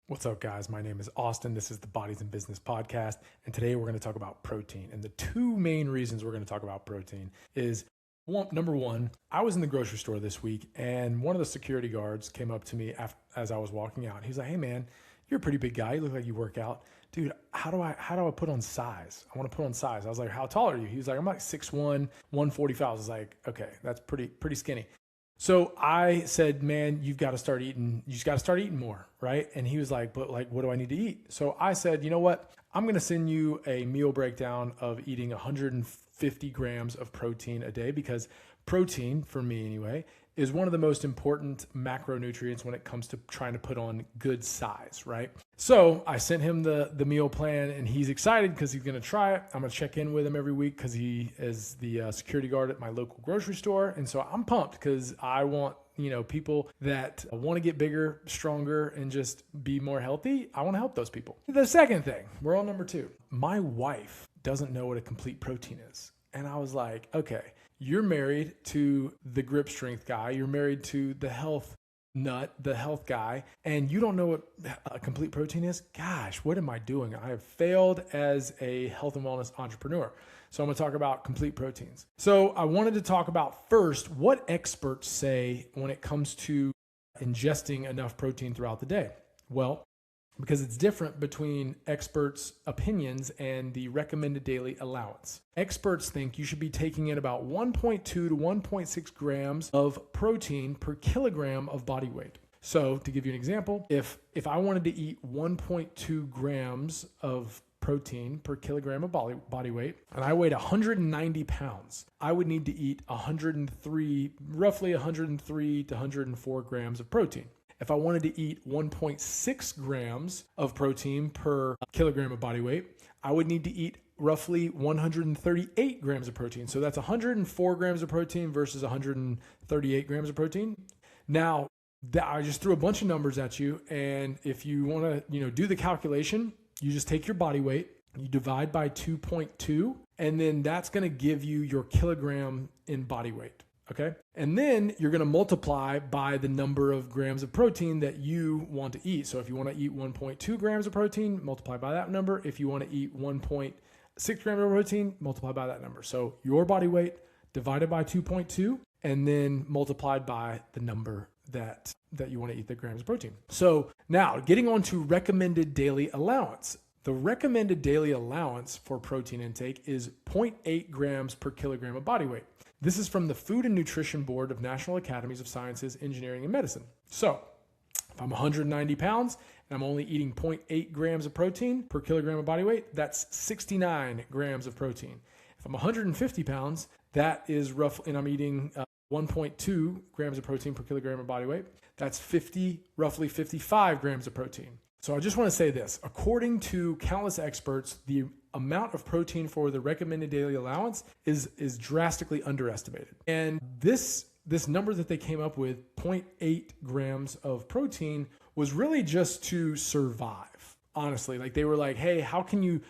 What's up, guys? My name is Austin. This is the Bodies in Business podcast. And today we're going to talk about protein. And the two main reasons we're going to talk about protein is number one, I was in the grocery store this week and one of the security guards came up to me as I was walking out. He's like, "Hey, man, you're a pretty big guy. You look like you work out. Dude, how do I put on size? I want to put on size." I was like, "How tall are you?" He was like, "I'm like 6'1", 145." I was like, "Okay, that's pretty skinny." So I said, "Man, you've got to start eating. You just got to start eating more, right?" And he was like, "But like, what do I need to eat?" So I said, "You know what? I'm going to send you a meal breakdown of eating 150 grams of protein a day because protein, for me anyway, is one of the most important macronutrients when it comes to trying to put on good size, right?" So I sent him the meal plan and he's excited because he's going to try it. I'm going to check in with him every week because he is the security guard at my local grocery store. And so I'm pumped because I want, people that want to get bigger, stronger, and just be more healthy. I want to help those people. The second thing, we're on number two. My wife doesn't know what a complete protein is. And I was like, okay, you're married to the grip strength guy. You're married to the health nut, the health guy, and you don't know what a complete protein is? Gosh, what am I doing? I have failed as a health and wellness entrepreneur. So I'm going to talk about complete proteins. So I wanted to talk about first what experts say when it comes to ingesting enough protein throughout the day. Well, because it's different between experts' opinions and the recommended daily allowance. Experts think you should be taking in about 1.2 to 1.6 grams of protein per kilogram of body weight. So to give you an example, if I wanted to eat 1.2 grams of protein per kilogram of body weight, and I weighed 190 pounds, I would need to eat roughly 103 to 104 grams of protein. If I wanted to eat 1.6 grams of protein per kilogram of body weight, I would need to eat roughly 138 grams of protein. So that's 104 grams of protein versus 138 grams of protein. Now, I just threw a bunch of numbers at you. And if you want to, do the calculation, you just take your body weight, you divide by 2.2, and then that's going to give you your kilogram in body weight. Okay. And then you're going to multiply by the number of grams of protein that you want to eat. So if you want to eat 1.2 grams of protein, multiply by that number. If you want to eat 1.6 grams of protein, multiply by that number. So your body weight divided by 2.2 and then multiplied by the number that you want to eat the grams of protein. So now getting on to recommended daily allowance. The recommended daily allowance for protein intake is 0.8 grams per kilogram of body weight. This is from the Food and Nutrition Board of National Academies of Sciences, Engineering, and Medicine. So if I'm 190 pounds and I'm only eating 0.8 grams of protein per kilogram of body weight, that's 69 grams of protein. If I'm 150 pounds, that is roughly, and I'm eating 1.2 grams of protein per kilogram of body weight, that's roughly 55 grams of protein. So I just want to say this, according to countless experts, the amount of protein for the recommended daily allowance is drastically underestimated. And this number that they came up with, 0.8 grams of protein, was really just to survive. Honestly, like they were like, "Hey, how can you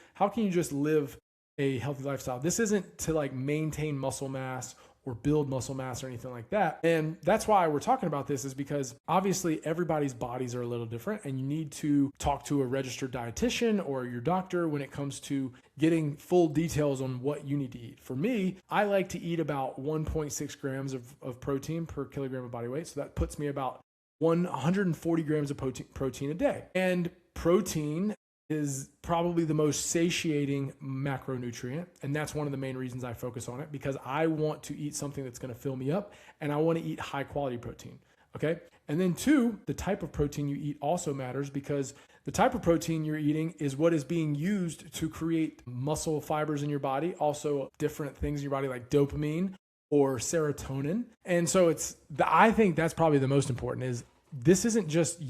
just live a healthy lifestyle?" This isn't to like maintain muscle mass or build muscle mass or anything like that. And that's why we're talking about this, is because obviously everybody's bodies are a little different and you need to talk to a registered dietitian or your doctor when it comes to getting full details on what you need to eat. For me, I like to eat about 1.6 grams of protein per kilogram of body weight. So that puts me about 140 grams of protein a day. And protein is probably the most satiating macronutrient. And that's one of the main reasons I focus on it, because I want to eat something that's going to fill me up and I want to eat high quality protein. Okay. And then two, the type of protein you eat also matters, because the type of protein you're eating is what is being used to create muscle fibers in your body. Also different things in your body like dopamine or serotonin. And so I think that's probably the most important, is this isn't just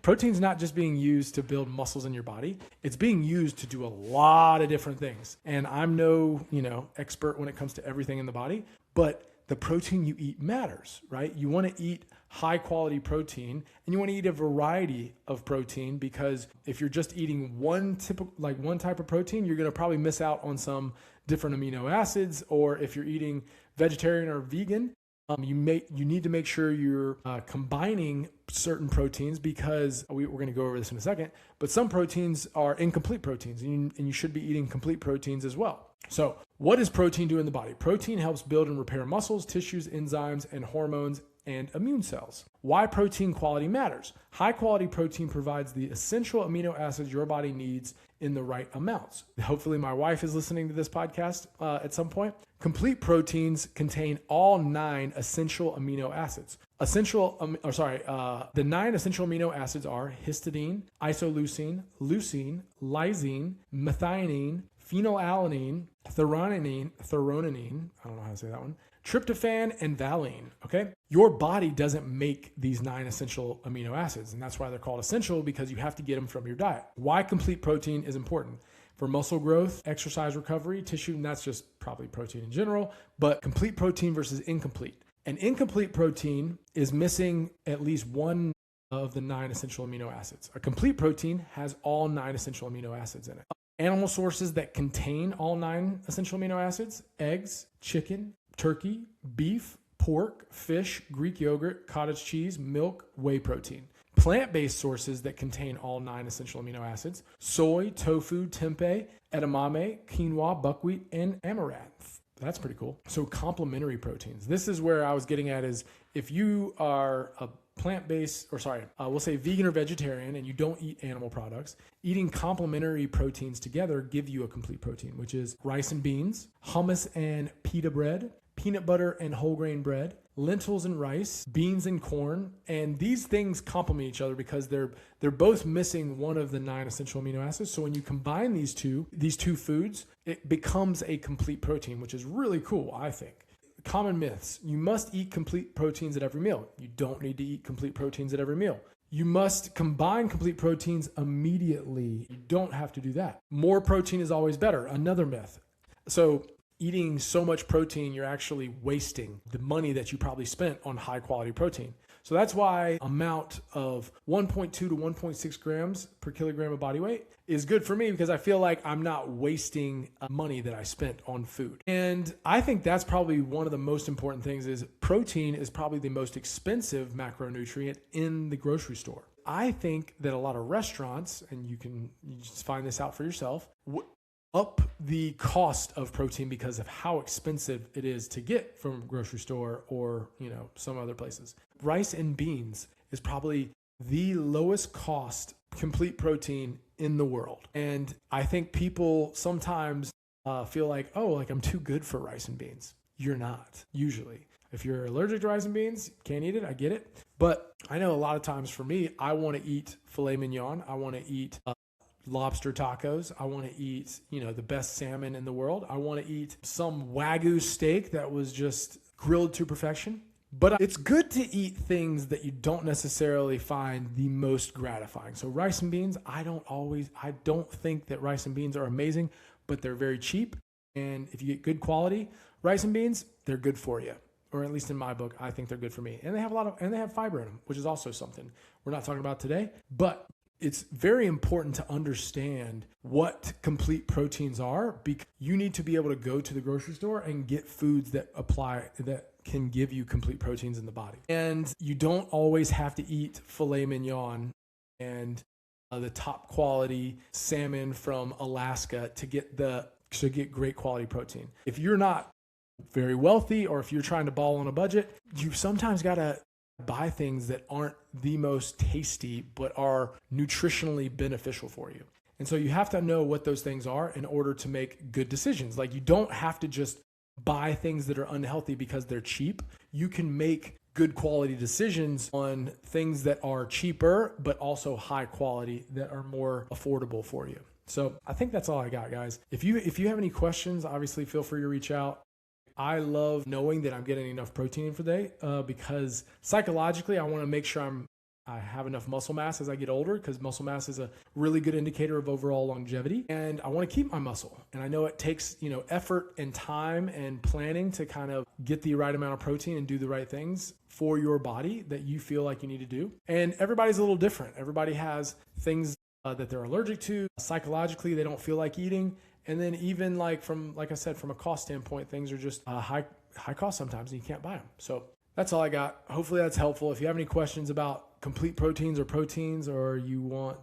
protein's not just being used to build muscles in your body. It's being used to do a lot of different things. And I'm no, expert when it comes to everything in the body, but the protein you eat matters, right? You want to eat high quality protein and you want to eat a variety of protein, because if you're just eating one type of protein, you're going to probably miss out on some different amino acids. Or if you're eating vegetarian or vegan, You need to make sure you're combining certain proteins, because we're going to go over this in a second, but some proteins are incomplete proteins, and you should be eating complete proteins as well. So what does protein do in the body? Protein helps build and repair muscles, tissues, enzymes, and hormones, and immune cells. Why protein quality matters. High quality protein provides the essential amino acids your body needs in the right amounts. Hopefully my wife is listening to this podcast at some point. Complete proteins contain all 9 essential amino acids. The 9 essential amino acids are histidine, isoleucine, leucine, lysine, methionine, phenylalanine, threonine, I don't know how to say that one, tryptophan, and valine, okay? Your body doesn't make these 9 essential amino acids, and that's why they're called essential, because you have to get them from your diet. Why complete protein is important? For muscle growth, exercise recovery, tissue, and that's just probably protein in general, but complete protein versus incomplete. An incomplete protein is missing at least one of the 9 essential amino acids. A complete protein has all 9 essential amino acids in it. Animal sources that contain all 9 essential amino acids: eggs, chicken, turkey, beef, pork, fish, Greek yogurt, cottage cheese, milk, whey protein. Plant-based sources that contain all 9 essential amino acids: soy, tofu, tempeh, edamame, quinoa, buckwheat, and amaranth. That's pretty cool. So complementary proteins. This is where I was getting at, is if you are a plant-based, we'll say vegan or vegetarian, and you don't eat animal products, eating complementary proteins together give you a complete protein, which is rice and beans, hummus and pita bread, peanut butter and whole grain bread, lentils and rice, beans and corn. And these things complement each other because they're both missing one of the 9 essential amino acids. So when you combine these two foods, it becomes a complete protein, which is really cool, I think. Common myths. You must eat complete proteins at every meal. You don't need to eat complete proteins at every meal. You must combine complete proteins immediately. You don't have to do that. More protein is always better. Another myth. So eating so much protein, you're actually wasting the money that you probably spent on high quality protein. So that's why amount of 1.2 to 1.6 grams per kilogram of body weight is good for me, because I feel like I'm not wasting money that I spent on food. And I think that's probably one of the most important things, is protein is probably the most expensive macronutrient in the grocery store. I think that a lot of restaurants, and you just find this out for yourself, up the cost of protein because of how expensive it is to get from a grocery store or, some other places. Rice and beans is probably the lowest cost complete protein in the world. And I think people sometimes feel like, I'm too good for rice and beans. You're not, usually. If you're allergic to rice and beans, can't eat it, I get it. But I know a lot of times for me, I want to eat filet mignon. I want to eat lobster tacos. I want to eat, the best salmon in the world. I want to eat some Wagyu steak that was just grilled to perfection. But it's good to eat things that you don't necessarily find the most gratifying. So rice and beans, I don't think that rice and beans are amazing, but they're very cheap. And if you get good quality rice and beans, they're good for you. Or at least in my book, I think they're good for me. And they have fiber in them, which is also something we're not talking about today. But it's very important to understand what complete proteins are, because you need to be able to go to the grocery store and get foods that can give you complete proteins in the body. And you don't always have to eat filet mignon and the top quality salmon from Alaska to get great quality protein. If you're not very wealthy, or if you're trying to ball on a budget, you sometimes got to buy things that aren't the most tasty, but are nutritionally beneficial for you. And so you have to know what those things are in order to make good decisions. Like, you don't have to just buy things that are unhealthy because they're cheap. You can make good quality decisions on things that are cheaper, but also high quality, that are more affordable for you. So I think that's all I got, guys. If you have any questions, obviously feel free to reach out. I love knowing that I'm getting enough protein in for the day, because psychologically, I want to make sure I have enough muscle mass as I get older, because muscle mass is a really good indicator of overall longevity. And I want to keep my muscle. And I know it takes, effort and time and planning to kind of get the right amount of protein and do the right things for your body that you feel like you need to do. And everybody's a little different. Everybody has things that they're allergic to. Psychologically, they don't feel like eating. And then even like I said, from a cost standpoint, things are just high cost sometimes, and you can't buy them. So That's all I got. Hopefully that's helpful. If you have any questions about complete proteins, or you want,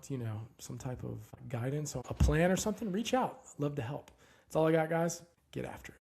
some type of guidance or a plan or something, reach out. Love to help. That's all I got, guys. Get after it.